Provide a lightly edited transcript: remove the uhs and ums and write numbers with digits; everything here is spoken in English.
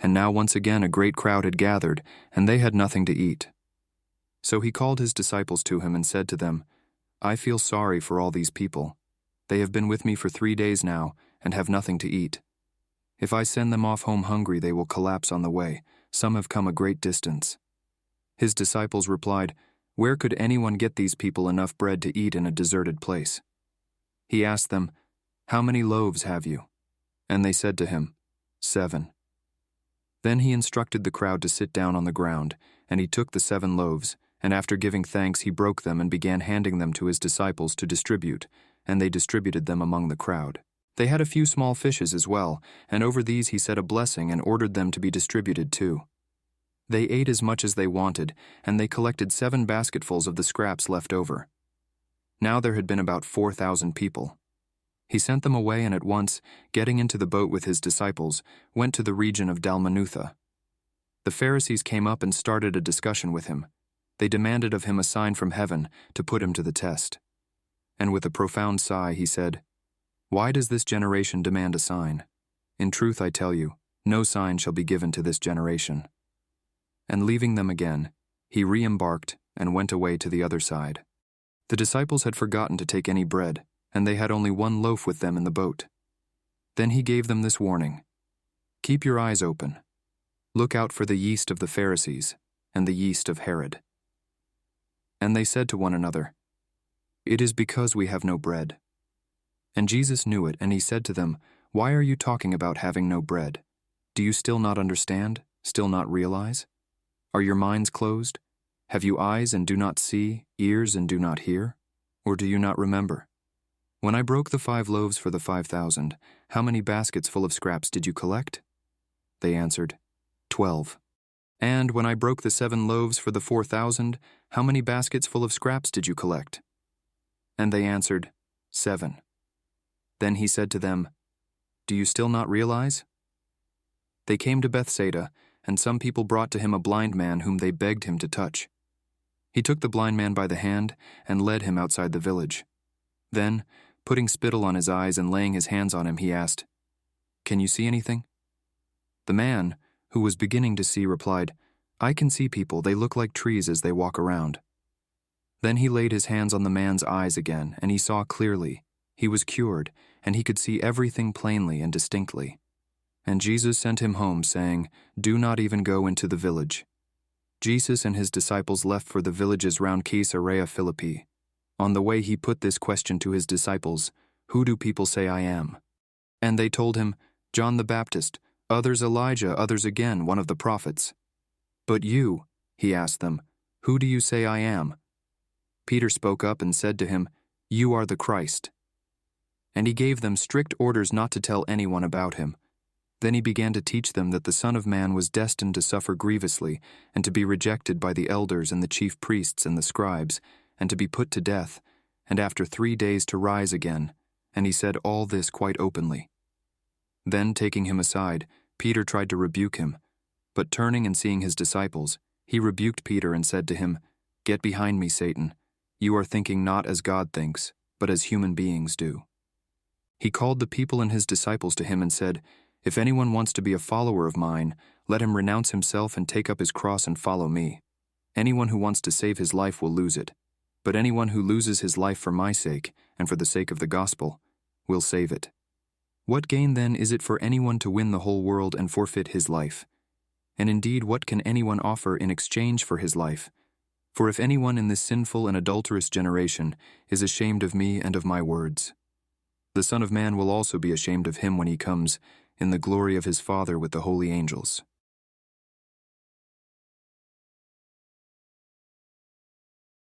and now once again a great crowd had gathered, and they had nothing to eat. So he called his disciples to him and said to them, "I feel sorry for all these people. They have been with me for 3 days now and have nothing to eat. If I send them off home hungry, they will collapse on the way. Some have come a great distance." His disciples replied, "Where could anyone get these people enough bread to eat in a deserted place?" He asked them, "How many loaves have you?" And they said to him, 7. Then he instructed the crowd to sit down on the ground, and he took the 7 loaves, and after giving thanks he broke them and began handing them to his disciples to distribute, and they distributed them among the crowd. They had a few small fishes as well, and over these he said a blessing and ordered them to be distributed too. They ate as much as they wanted, and they collected 7 basketfuls of the scraps left over. Now there had been about 4,000 people. He sent them away and at once, getting into the boat with his disciples, went to the region of Dalmanutha. The Pharisees came up and started a discussion with him. They demanded of him a sign from heaven to put him to the test. And with a profound sigh he said, "Why does this generation demand a sign? In truth I tell you, no sign shall be given to this generation." And leaving them again, he re-embarked and went away to the other side. The disciples had forgotten to take any bread, and they had only 1 loaf with them in the boat. Then he gave them this warning, "Keep your eyes open. Look out for the yeast of the Pharisees and the yeast of Herod." And they said to one another, "It is because we have no bread." And Jesus knew it, and he said to them, "Why are you talking about having no bread? Do you still not understand, still not realize? Are your minds closed? Have you eyes and do not see, ears and do not hear? Or do you not remember? When I broke the 5 loaves for the 5,000, how many baskets full of scraps did you collect?" They answered, 12. "And when I broke the 7 loaves for the 4,000, how many baskets full of scraps did you collect?" And they answered, 7. Then he said to them, "Do you still not realize?" They came to Bethsaida, and some people brought to him a blind man whom they begged him to touch. He took the blind man by the hand and led him outside the village. Then, putting spittle on his eyes and laying his hands on him, he asked, "Can you see anything?" The man, who was beginning to see, replied, "I can see people, they look like trees as they walk around." Then he laid his hands on the man's eyes again, and he saw clearly. He was cured, and he could see everything plainly and distinctly. And Jesus sent him home, saying, "Do not even go into the village." Jesus and his disciples left for the villages round Caesarea Philippi. On the way he put this question to his disciples, "Who do people say I am?" And they told him, "John the Baptist, others Elijah, others again one of the prophets." "But you," he asked them, "who do you say I am?" Peter spoke up and said to him, "You are the Christ." And he gave them strict orders not to tell anyone about him. Then he began to teach them that the Son of Man was destined to suffer grievously, and to be rejected by the elders and the chief priests and the scribes, and to be put to death, and after 3 days to rise again. And he said all this quite openly. Then, taking him aside, Peter tried to rebuke him. But turning and seeing his disciples, he rebuked Peter and said to him, "Get behind me, Satan. You are thinking not as God thinks, but as human beings do." He called the people and his disciples to him and said, "If anyone wants to be a follower of mine, let him renounce himself and take up his cross and follow me. Anyone who wants to save his life will lose it, but anyone who loses his life for my sake and for the sake of the gospel will save it. What gain then is it for anyone to win the whole world and forfeit his life? And indeed, what can anyone offer in exchange for his life? For if anyone in this sinful and adulterous generation is ashamed of me and of my words, the Son of Man will also be ashamed of him when he comes in the glory of his Father with the holy angels."